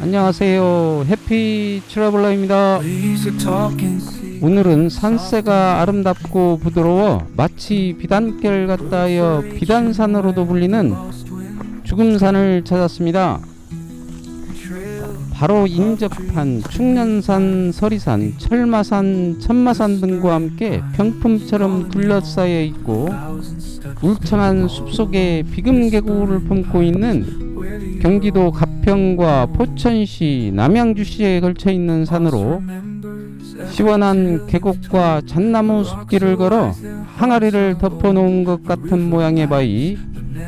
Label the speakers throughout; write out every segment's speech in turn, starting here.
Speaker 1: 안녕하세요. 해피 트래블러입니다. 오늘은 산세가 아름답고 부드러워 마치 비단결 같다 하여 비단산으로도 불리는 죽음산을 찾았습니다. 바로 인접한 충년산, 서리산, 철마산, 천마산 등과 함께 병풍처럼 둘러싸여 있고 울창한 숲속에 비금계곡을 품고 있는 경기도 가평과 포천시, 남양주시에 걸쳐있는 산으로 시원한 계곡과 잣나무 숲길을 걸어 항아리를 덮어놓은 것 같은 모양의 바위,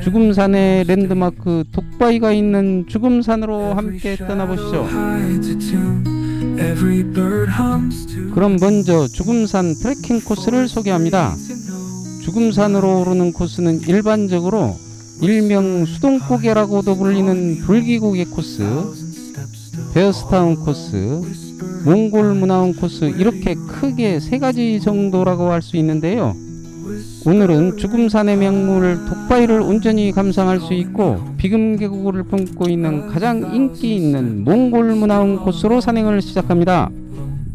Speaker 1: 죽음산의 랜드마크 독바위가 있는 죽음산으로 함께 떠나보시죠. 그럼 먼저 죽음산 트레킹 코스를 소개합니다. 죽음산으로 오르는 코스는 일반적으로 일명 수동고개라고도 불리는 불기고개 코스, 베어스타운 코스, 몽골 문화원 코스, 이렇게 크게 세 가지 정도라고 할 수 있는데요. 오늘은 죽음산의 명물 독바위를 온전히 감상할 수 있고 비금계곡을 품고 있는 가장 인기 있는 몽골 문화원 코스로 산행을 시작합니다.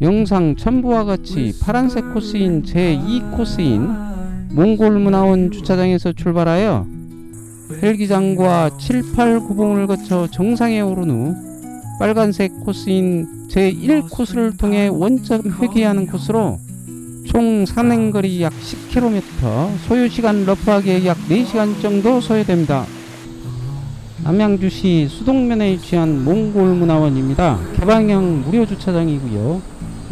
Speaker 1: 영상 첨부와 같이 파란색 코스인 제2 코스인 몽골 문화원 주차장에서 출발하여 헬기장과 7, 8 구봉을 거쳐 정상에 오른 후 빨간색 코스인 제1 코스를 통해 원점 회귀하는 코스로 총 산행거리 약 10km, 소요시간 러프하게 약 4시간 정도 소요됩니다. 남양주시 수동면에 위치한 몽골 문화원입니다. 개방형 무료 주차장이고요.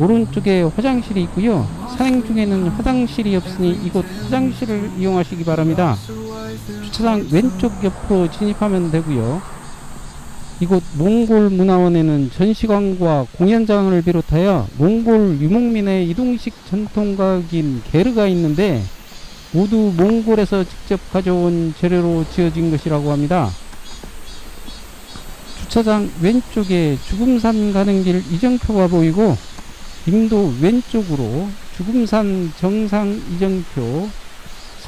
Speaker 1: 오른쪽에 화장실이 있고요. 산행 중에는 화장실이 없으니 이곳 화장실을 이용하시기 바랍니다. 주차장 왼쪽 옆으로 진입하면 되고요. 이곳 몽골 문화원에는 전시관과 공연장을 비롯하여 몽골 유목민의 이동식 전통가옥인 게르가 있는데 모두 몽골에서 직접 가져온 재료로 지어진 것이라고 합니다. 주차장 왼쪽에 죽음산 가는 길 이정표가 보이고 임도 왼쪽으로 죽음산 정상 이정표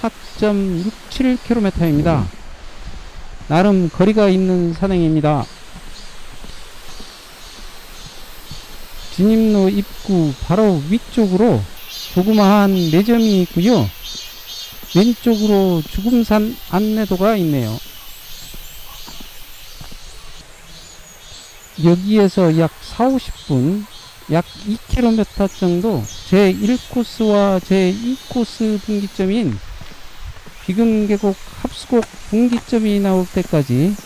Speaker 1: 4.67km입니다. 나름 거리가 있는 산행입니다. 진입로 입구 바로 위쪽으로 조그마한 매점이 있고요. 왼쪽으로 죽음산 안내도가 있네요. 여기에서 약 4-50분, 약 2km 정도 제1코스와 제2코스 분기점인 비금계곡 합수곡 분기점이 나올 때까지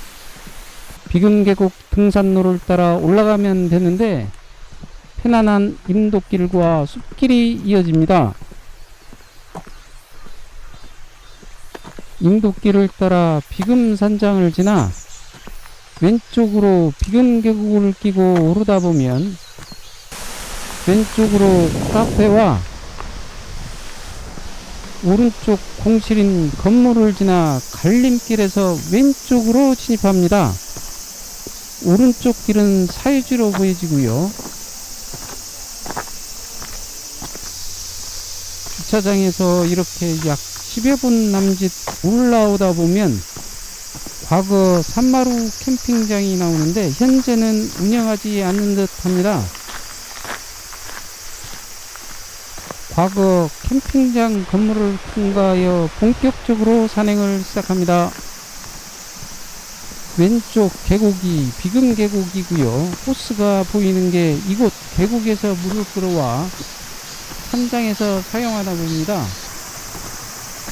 Speaker 1: 비금계곡 등산로를 따라 올라가면 되는데 편안한 임도길과 숲길이 이어집니다. 임도길을 따라 비금산장을 지나 왼쪽으로 비금계곡을 끼고 오르다 보면 왼쪽으로 카페와 오른쪽 공실인 건물을 지나 갈림길에서 왼쪽으로 진입합니다. 오른쪽 길은 사유지로 보여지고요. 주차장에서 이렇게 약 10여 분 남짓 올라오다 보면 과거 산마루 캠핑장이 나오는데 현재는 운영하지 않는 듯 합니다. 과거 캠핑장 건물을 통과하여 본격적으로 산행을 시작합니다. 왼쪽 계곡이 비금계곡이고요. 호스가 보이는 게 이곳 계곡에서 물을 끌어와 산장에서 사용하다 봅니다.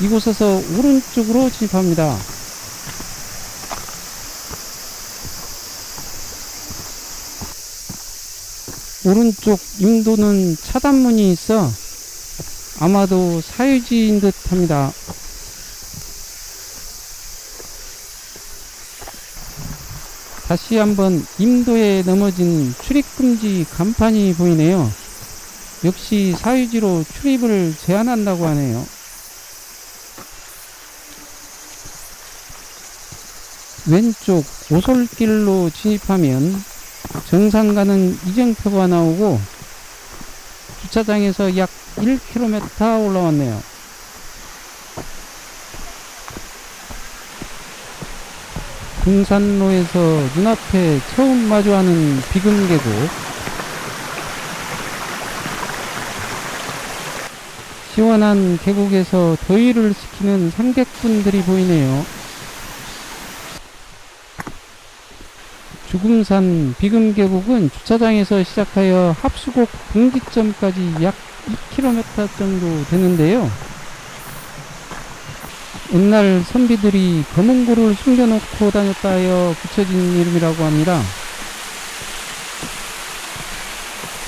Speaker 1: 이곳에서 오른쪽으로 진입합니다. 오른쪽 임도는 차단문이 있어 아마도 사유지인 듯 합니다. 다시 한번 임도에 넘어진 출입금지 간판이 보이네요. 역시 사유지로 출입을 제한한다고 하네요. 왼쪽 오솔길로 진입하면 정상 가는 이정표가 나오고 주차장에서 약 1km 올라왔네요. 등산로에서 눈앞에 처음 마주하는 비금계곡. 시원한 계곡에서 더위를 식히는 상객분들이 보이네요. 주금산 비금계곡은 주차장에서 시작하여 합수곡 분기점까지 약 2km 정도 되는데요. 옛날 선비들이 검은고를 숨겨놓고 다녔다 하여 붙여진 이름이라고 합니다.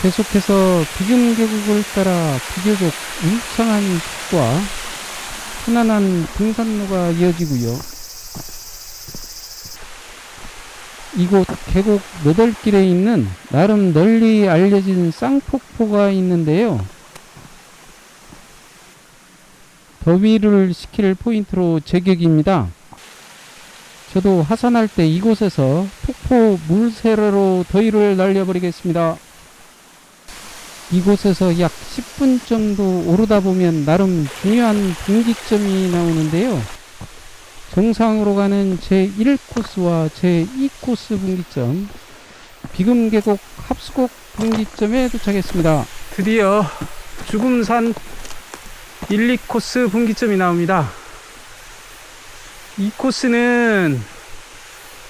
Speaker 1: 계속해서 비금계곡을 따라 비교적 울창한 숲과 편안한 등산로가 이어지고요. 이곳 계곡 너덜길에 있는 나름 널리 알려진 쌍폭포가 있는데요. 더위를 식힐 포인트로 제격입니다. 저도 하산할 때 이곳에서 폭포 물세례로 더위를 날려버리겠습니다. 이곳에서 약 10분 정도 오르다 보면 나름 중요한 분기점이 나오는데요. 정상으로 가는 제1코스와 제2코스 분기점, 비금계곡 합수곡 분기점에 도착했습니다. 드디어 주금산 1, 2코스 분기점이 나옵니다. 이 코스는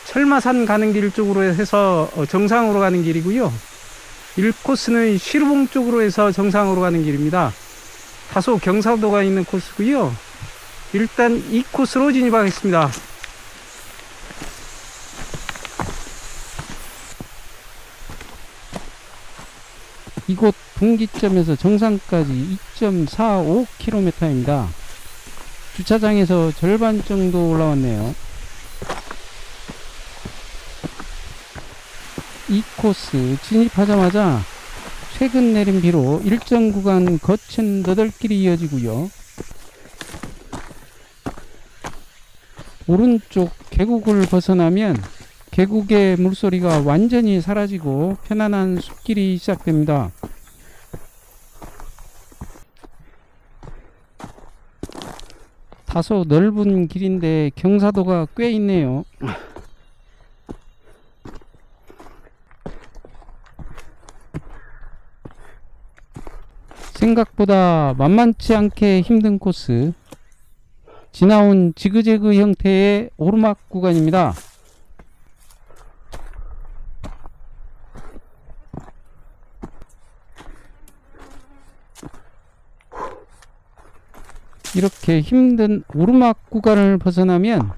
Speaker 1: 철마산 가는 길 쪽으로 해서 정상으로 가는 길이고요. 1코스는 시루봉 쪽으로 해서 정상으로 가는 길입니다. 다소 경사도가 있는 코스고요. 일단 이 코스로 진입하겠습니다. 이곳 분기점에서 정상까지 2.45km입니다. 주차장에서 절반 정도 올라왔네요. 이 코스 진입하자마자 최근 내린 비로 일정 구간 거친 너덜길이 이어지고요. 오른쪽 계곡을 벗어나면 계곡의 물소리가 완전히 사라지고 편안한 숲길이 시작됩니다. 다소 넓은 길인데 경사도가 꽤 있네요. 생각보다 만만치 않게 힘든 코스. 지나온 지그재그 형태의 오르막 구간입니다. 이렇게 힘든 오르막 구간을 벗어나면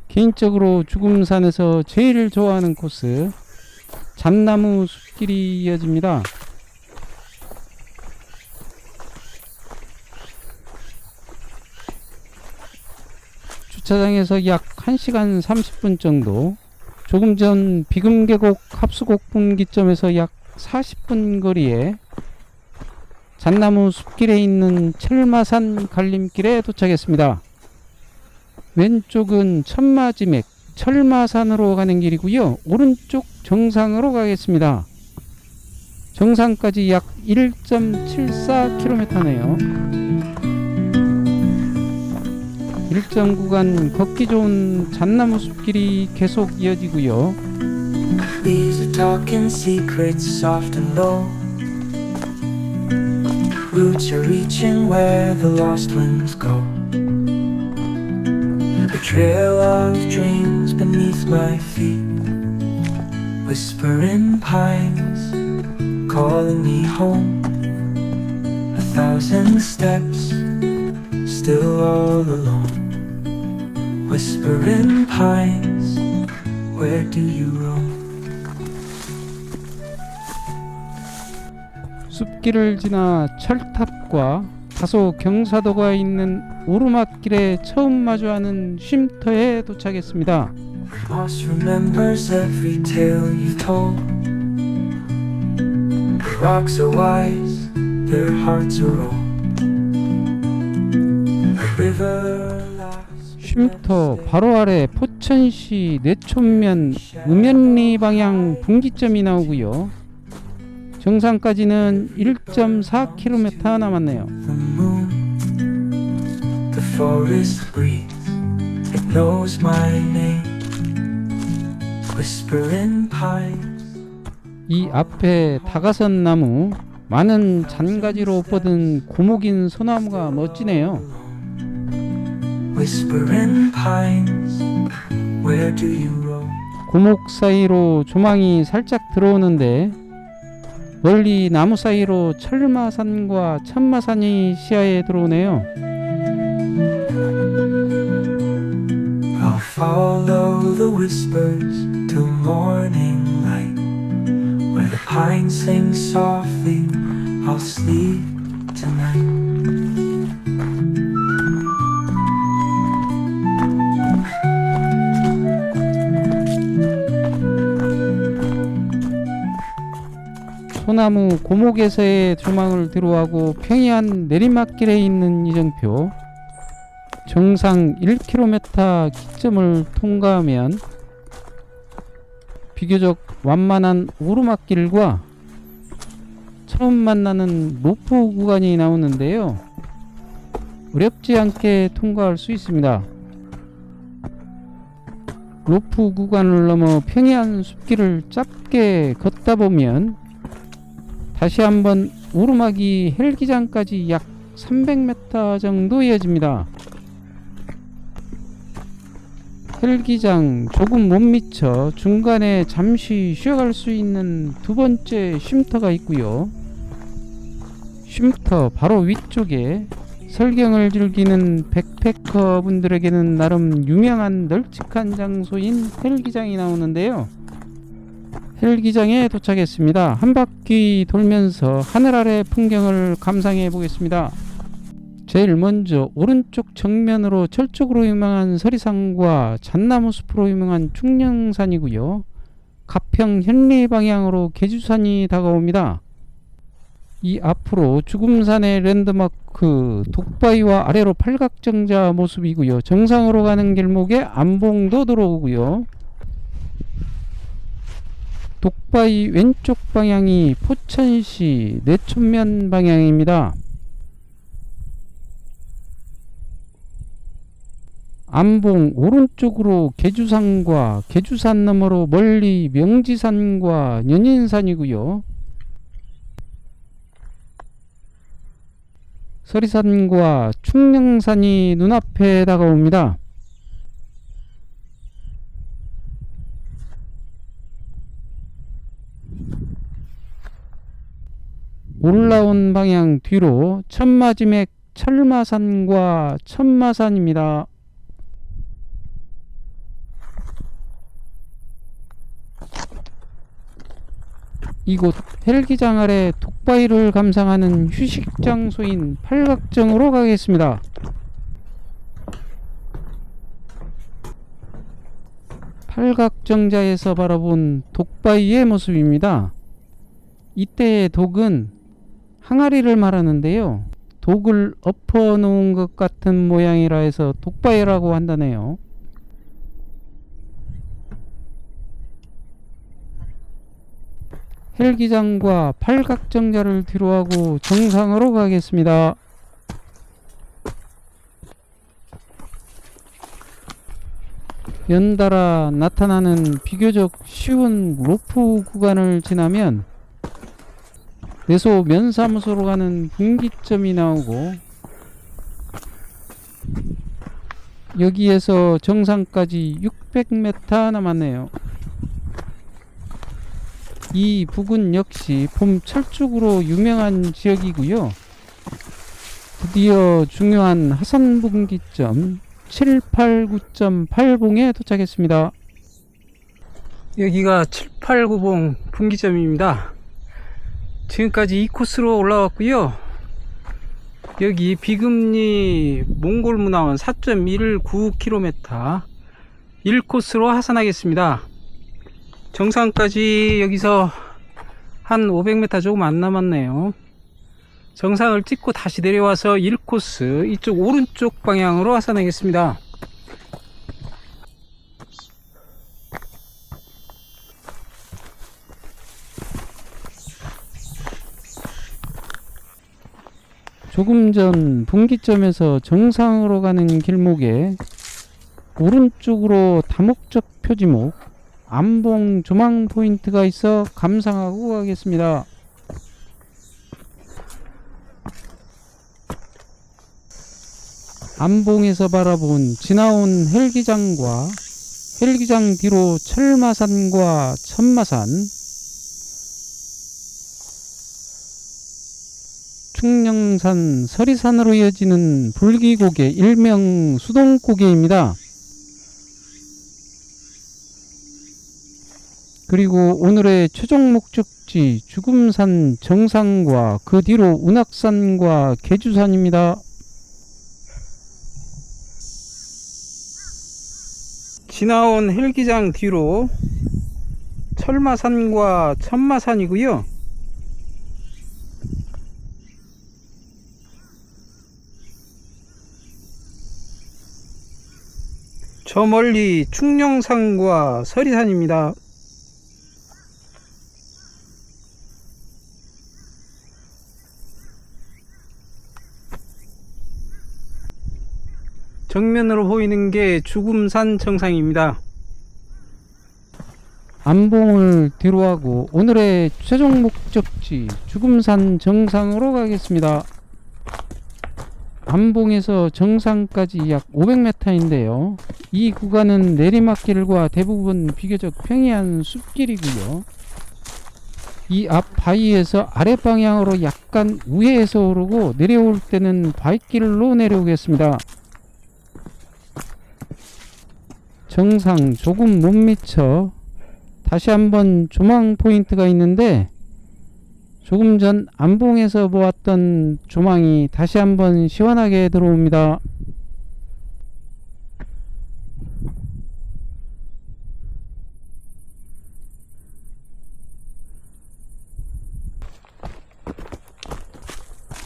Speaker 1: 개인적으로 주금산에서 제일 좋아하는 코스, 잣나무 숲길이 이어집니다. 주차장에서 약 1시간 30분 정도, 조금 전 비금계곡 합수곡 분기점에서 약 40분 거리에 잣나무 숲길에 있는 철마산 갈림길에 도착했습니다. 왼쪽은 천마지맥 철마산으로 가는 길이고요. 오른쪽 정상으로 가겠습니다. 정상까지 약 1.74km네요. 일정 구간 걷기 좋은 잣나무 숲길이 계속 이어지고요. These are talking secrets soft and low. Roots are reaching where the lost winds go. The trail of dreams beneath my feet. Whispering pines calling me home. 1,000 steps still all alone. Whispering pines, where do you roam? 숲길을 지나 철탑과 다소 경사도가 있는 오르막길에 처음 마주하는 쉼터에 도착했습니다. Moss remembers every tale you've told. The rocks are wise, their hearts are old. A river. 쉼터 바로 아래 포천시 내촌면 음연리 방향 분기점이 나오고요. 정상까지는 1.4km 남았네요.
Speaker 2: The moon, the forest breathes, it knows my name, whispering pines.
Speaker 1: 이 앞에 다가선 나무, 많은 잔가지로 뻗은 고목인 소나무가 멋지네요.
Speaker 2: Whispering pines, where do you roam?
Speaker 1: 고목 사이로 조망이 살짝 들어오는데 멀리 나무 사이로 철마산과 천마산이 시야에 들어오네요.
Speaker 2: I'll follow the whispers till morning light, where the pines sing softly, I'll sleep tonight.
Speaker 1: 소나무 고목에서의 조망을 뒤로하고 평이한 내리막길에 있는 이정표, 정상 1km 기점을 통과하면 비교적 완만한 오르막길과 처음 만나는 로프 구간이 나오는데요. 어렵지 않게 통과할 수 있습니다. 로프 구간을 넘어 평이한 숲길을 짧게 걷다 보면 다시 한번 오르막이 헬기장까지 약 300m 정도 이어집니다. 헬기장 조금 못 미쳐 중간에 잠시 쉬어갈 수 있는 두 번째 쉼터가 있고요. 쉼터 바로 위쪽에 설경을 즐기는 백패커 분들에게는 나름 유명한 널찍한 장소인 헬기장이 나오는데요. 헬기장에 도착했습니다. 한 바퀴 돌면서 하늘 아래 풍경을 감상해 보겠습니다. 제일 먼저 오른쪽 정면으로 철쭉으로 유명한 서리산과 잣나무 숲으로 유명한 충령산이고요. 가평 현리 방향으로 계주산이 다가옵니다. 이 앞으로 죽음산의 랜드마크 독바위와 아래로 팔각정자 모습이고요. 정상으로 가는 길목에 안봉도 들어오고요. 독바위 왼쪽 방향이 포천시 내촌면 방향입니다. 안봉 오른쪽으로 계주산과 계주산 너머로 멀리 명지산과 연인산이고요. 서리산과 충령산이 눈앞에 다가옵니다. 올라온 방향 뒤로 천마지맥 철마산과 천마산입니다. 이곳 헬기장 아래 독바위를 감상하는 휴식 장소인 팔각정으로 가겠습니다. 팔각정자에서 바라본 독바위의 모습입니다. 이때의 독은 항아리를 말하는데요. 독을 엎어 놓은 것 같은 모양이라 해서 독바위라고 한다네요. 헬기장과 팔각정자를 뒤로하고 정상으로 가겠습니다. 연달아 나타나는 비교적 쉬운 로프 구간을 지나면 내소 면사무소로 가는 분기점이 나오고 여기에서 정상까지 600m 남았네요. 이 부근 역시 봄 철쭉으로 유명한 지역이고요. 드디어 중요한 하산 분기점 789.8봉에 도착했습니다. 여기가 789봉 분기점입니다. 지금까지 이 코스로 올라왔고요. 여기 비금리 몽골문화원 4.19km 1코스로 하산하겠습니다. 정상까지 여기서 한 500m 조금 안 남았네요. 정상을 찍고 다시 내려와서 1코스 이쪽 오른쪽 방향으로 하산하겠습니다. 조금 전 분기점에서 정상으로 가는 길목에 오른쪽으로 다목적 표지목 안봉 조망 포인트가 있어 감상하고 가겠습니다. 안봉에서 바라본 지나온 헬기장과 헬기장 뒤로 철마산과 천마산, 충령산, 서리산으로 이어지는 불기고개 일명 수동고개입니다. 그리고 오늘의 최종 목적지 주금산 정상과 그 뒤로 운악산과 계주산입니다. 지나온 헬기장 뒤로 철마산과 천마산이고요. 저 멀리 충령산과 서리산입니다. 정면으로 보이는 게 주금산 정상입니다. 안봉을 뒤로하고 오늘의 최종 목적지 주금산 정상으로 가겠습니다. 안봉에서 정상까지 약 500m인데요. 이 구간은 내리막길과 대부분 비교적 평이한 숲길이고요. 이 앞 바위에서 아래 방향으로 약간 우회해서 오르고 내려올 때는 바위길로 내려오겠습니다. 정상 조금 못 미쳐 다시 한번 조망 포인트가 있는데 조금 전 안봉에서 보았던 조망이 다시 한번 시원하게 들어옵니다.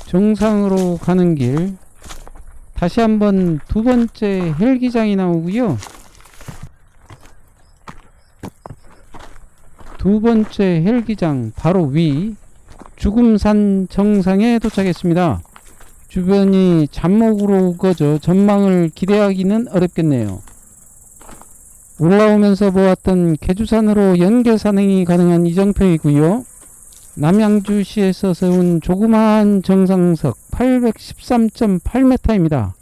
Speaker 1: 정상으로 가는 길 다시 한번 두 번째 헬기장이 나오고요. 두 번째 헬기장 바로 위 주금산 정상에 도착했습니다. 주변이 잡목으로 우거져 전망을 기대하기는 어렵겠네요. 올라오면서 보았던 계주산으로 연계 산행이 가능한 이정표이고요. 남양주시에서 세운 조그마한 정상석 813.8m입니다.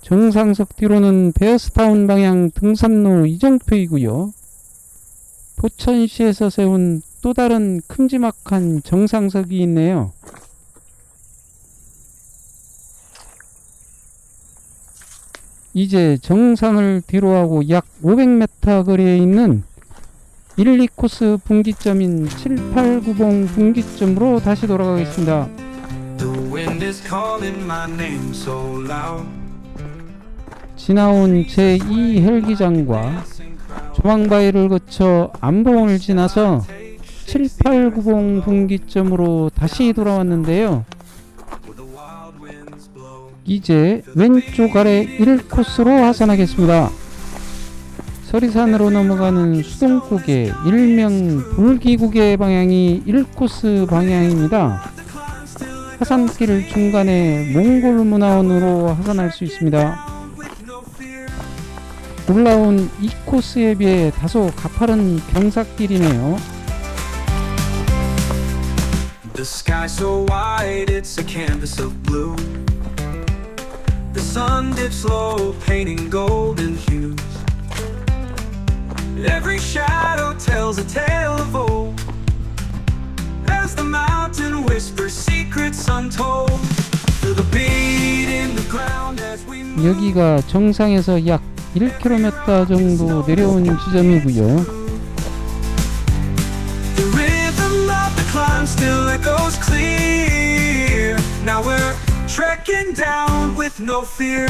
Speaker 1: 정상석 뒤로는 베어스타운 방향 등산로 이정표이고요. 포천시에서 세운 또 다른 큼지막한 정상석이 있네요. 이제 정상을 뒤로하고 약 500m 거리에 있는 1, 2코스 분기점인 7890 분기점으로 다시 돌아가겠습니다. 지나온 제2 헬기장과 조망바위를 거쳐 안봉을 지나서 7890 분기점으로 다시 돌아왔는데요. 이제 왼쪽 아래 1코스로 하산하겠습니다. 서리산으로 넘어가는 수동고개 일명 불기고개 방향이 1코스 방향입니다. 하산길 중간에 몽골문화원으로 하산할 수 있습니다. 올라온 2코스에 비해 다소 가파른 경사길이네요.
Speaker 2: The sky so wide, it's a canvas of blue. The sun dips low, painting golden hues. Every shadow tells a tale of old, as the mountain whispers secrets untold. Feel the beat in the ground as we move.
Speaker 1: 여기가 정상에서 약 1km 정도 내려온 지점이고요.
Speaker 2: The rhythm of the climb still echoes clear. Now we're trekking down with no fear.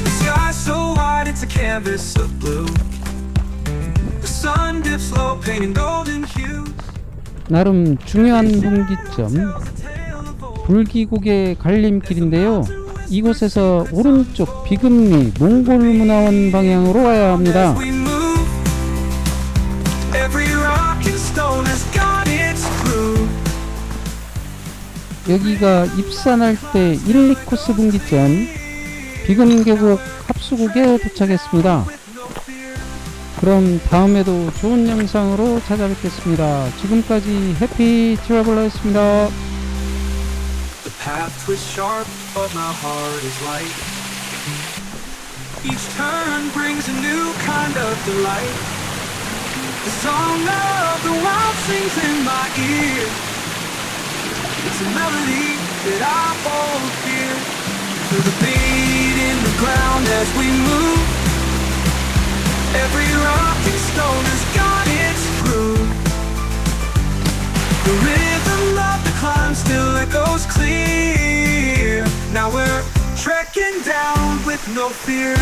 Speaker 2: The sky so wide, it's a canvas of blue. The sun dips low, painting golden hues.
Speaker 1: 나름 중요한 분기점 불기고개 갈림길인데요. 이곳에서 오른쪽 비금리 몽골문화원 방향으로 가야 합니다.
Speaker 2: As we move, every rock and stone has got its groove.
Speaker 1: 여기가 입산할 때 1, 2코스 분기점 비근계곡 합수국에 도착했습니다. 그럼 다음에도 좋은 영상으로 찾아뵙겠습니다. 지금까지 해피 트래블러였습니다.
Speaker 2: The path was sharp, but my heart is light. Each turn brings a new kind of delight. The song of the wild sings in my ear. It's a melody that I hold dear. Feel the beat in the ground as we move. Every rock and stone has got its groove. The rhythm of the climb still echoes clear. Now we're trekking down with no fear.